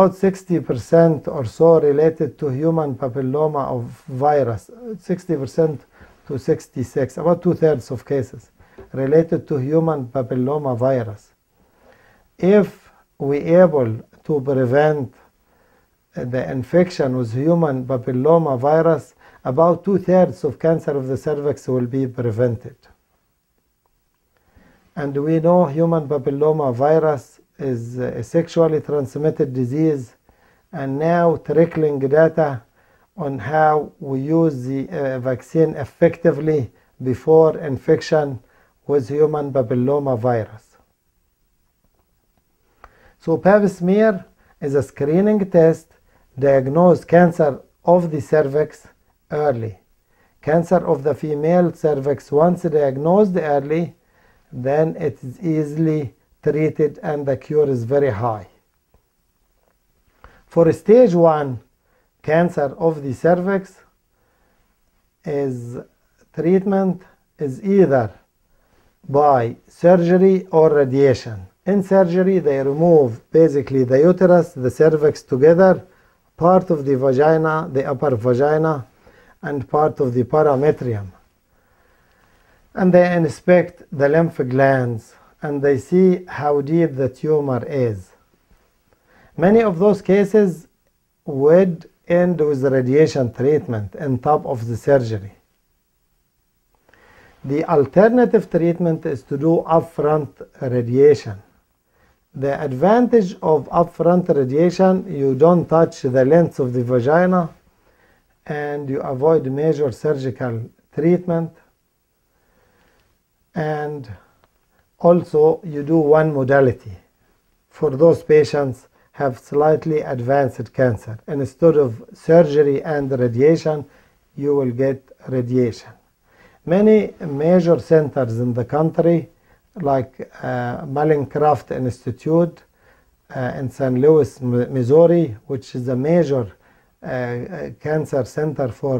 about 60% or so related to human papilloma of virus, 60% to 66, about 2/3 of cases related to human papilloma virus. If we able to prevent the infection with human papilloma virus, about 2/3 of cancer of the cervix will be prevented. And we know human papilloma virus is a sexually transmitted disease, and now trickling data on how we use the vaccine effectively before infection with human papilloma virus. So Pap smear is a screening test, diagnose cancer of the cervix early. Cancer of the female cervix, once diagnosed early, then it is easily treated and the cure is very high. For stage 1 cancer of the cervix, treatment is either by surgery or radiation. In surgery, they remove basically the uterus, the cervix together, part of the vagina, the upper vagina, and part of the parametrium. And they inspect the lymph glands and they see how deep the tumor is. Many of those cases would end with radiation treatment on top of the surgery. The alternative treatment is to do upfront radiation. The advantage of upfront radiation, you don't touch the length of the vagina and you avoid major surgical treatment, and also you do one modality for those patients have slightly advanced cancer. Instead of surgery and radiation, you will get radiation. Many major centers in the country, like Mallinckrodt Institute in St. Louis, Missouri, which is a major cancer center for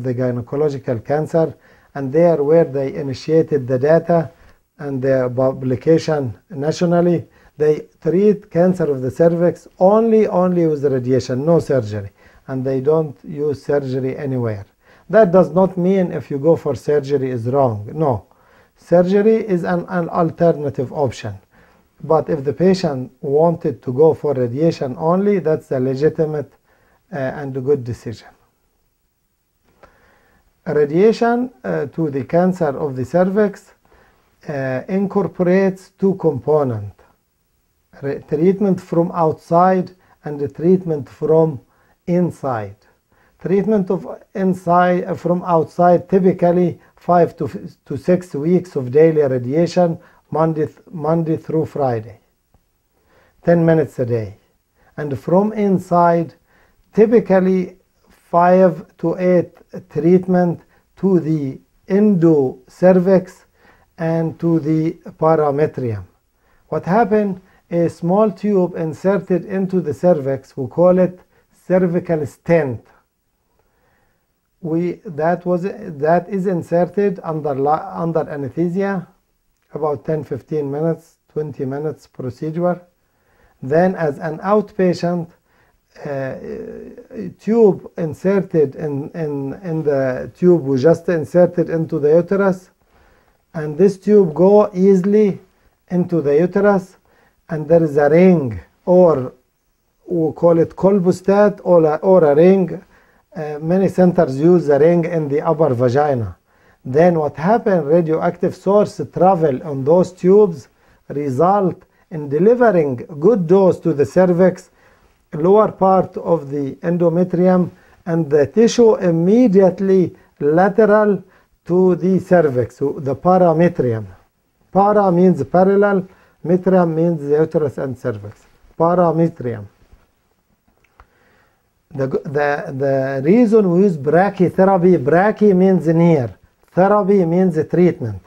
the gynecological cancer, and there where they initiated the data and the publication nationally, they treat cancer of the cervix only with radiation, no surgery, and they don't use surgery anywhere. That does not mean if you go for surgery is wrong. No, surgery is an alternative option. But if the patient wanted to go for radiation only, that's a legitimate and a good decision. Radiation to the cancer of the cervix incorporates two components: treatment from outside and the treatment from inside. Treatment from outside, typically 5 to 6 weeks of daily radiation, Monday through Friday, 10 minutes a day. And from inside, typically 5 to 8 treatment to the endocervix and to the parametrium. What happened? A small tube inserted into the cervix, we call it cervical stent. That is inserted under anesthesia, about 10-15 minutes, 20 minutes procedure. Then as an outpatient, tube inserted in the tube we just inserted into the uterus, and this tube go easily into the uterus, and there is a ring, or we call it colpostat, or a ring. Many centers use a ring in the upper vagina. Then what happened, radioactive source travel on those tubes result in delivering good dose to the cervix, lower part of the endometrium, and the tissue immediately lateral to the cervix, so the parametrium. Para means parallel, metrium means the uterus and cervix. Parametrium. The reason we use brachytherapy, brachy means near, therapy means treatment.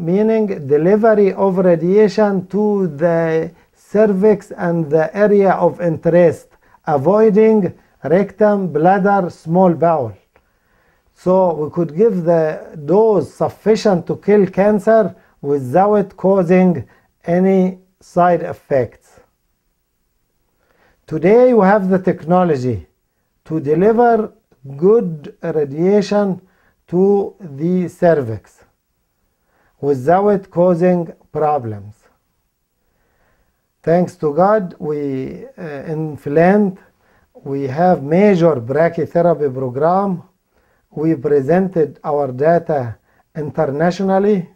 Meaning delivery of radiation to the cervix and the area of interest, avoiding rectum, bladder, small bowel. So we could give the dose sufficient to kill cancer without causing any side effects. Today we have the technology to deliver good radiation to the cervix without causing problems. Thanks to God, we in Finland we have major brachytherapy program. We presented our data internationally.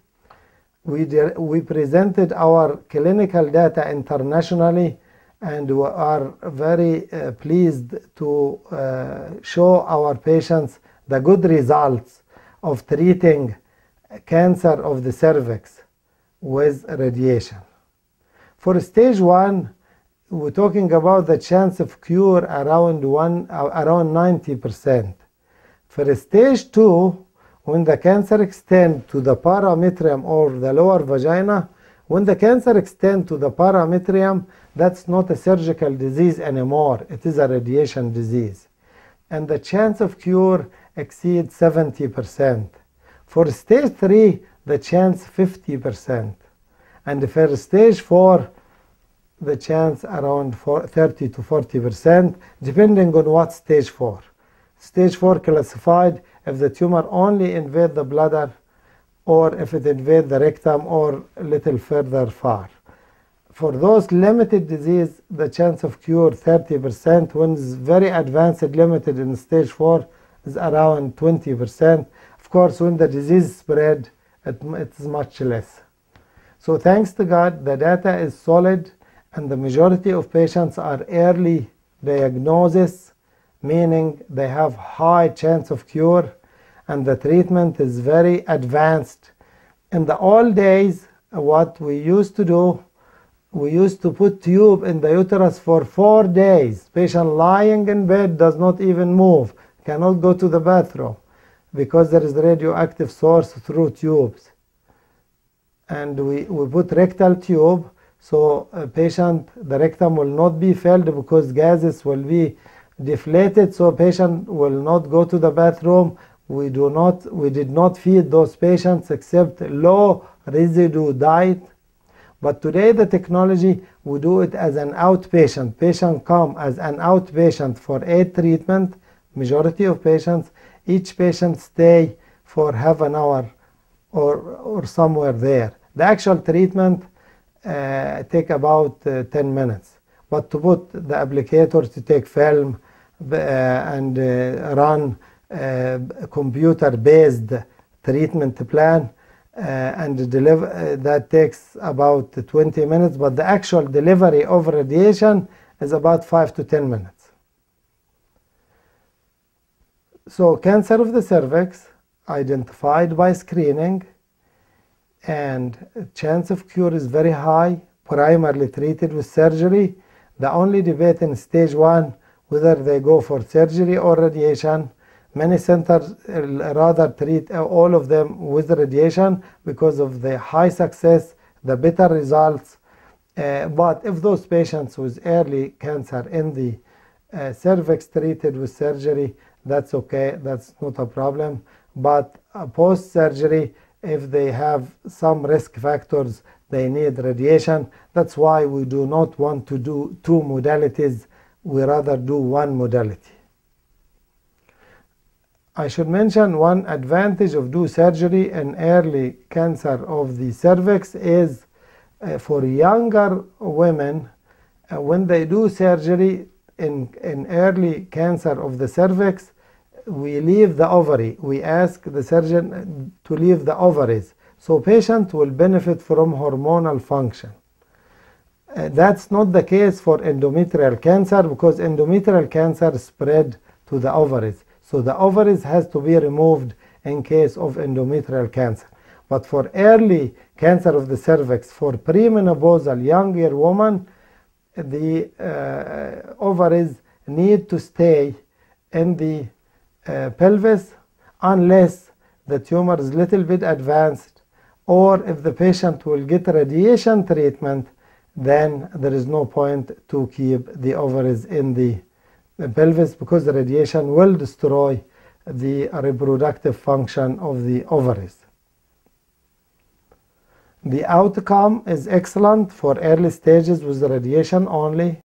We presented our clinical data internationally, and we are very pleased to show our patients the good results of treating cancer of the cervix with radiation. For stage 1, we're talking about the chance of cure around 90%. For stage 2, when the cancer extends to the parametrium or the lower vagina, when the cancer extends to the parametrium, that's not a surgical disease anymore. It is a radiation disease. And the chance of cure exceeds 70%. For stage 3, the chance 50%. And for stage 4, the chance around 30 to 40%, depending on what stage 4. Stage 4 classified if the tumor only invade the bladder, or if it invade the rectum or a little further far. For those limited disease, the chance of cure 30%. When it's very advanced limited in stage 4 is around 20%. Of course, when the disease spread, it's much less. So thanks to God, the data is solid, and the majority of patients are early diagnosis, meaning they have high chance of cure, and the treatment is very advanced. In the old days, what we used to do, we used to put tube in the uterus for 4 days. Patient lying in bed does not even move, cannot go to the bathroom, because there is radioactive source through tubes. And we put rectal tube, so a patient, the rectum will not be filled because gases will be deflated, so patient will not go to the bathroom. We did not feed those patients except low residue diet. But today the technology, we do it as an outpatient. Patient come as an outpatient for 8 treatment. Majority of patients, each patient stay for half an hour or somewhere there. The actual treatment take about 10 minutes. But to put the applicator to take film and run computer-based treatment plan and deliver, that takes about 20 minutes, but the actual delivery of radiation is about 5 to 10 minutes. So cancer of the cervix identified by screening, and chance of cure is very high, primarily treated with surgery. The only debate in stage 1 whether they go for surgery or radiation. Many centers rather treat all of them with radiation because of the high success, the better results. But if those patients with early cancer in the cervix treated with surgery, that's okay, that's not a problem. But post-surgery, if they have some risk factors, they need radiation. That's why we do not want to do 2 modalities. We rather do 1 modality. I should mention one advantage of do surgery in early cancer of the cervix is for younger women, when they do surgery in early cancer of the cervix, we leave the ovary. We ask the surgeon to leave the ovaries. So patient will benefit from hormonal function. That's not the case for endometrial cancer, because endometrial cancer spread to the ovaries. So the ovaries has to be removed in case of endometrial cancer. But for early cancer of the cervix, for premenopausal younger woman, the ovaries need to stay in the pelvis unless the tumor is little bit advanced, or if the patient will get radiation treatment, then there is no point to keep the ovaries in the pelvis, because the radiation will destroy the reproductive function of the ovaries. The outcome is excellent for early stages with the radiation only.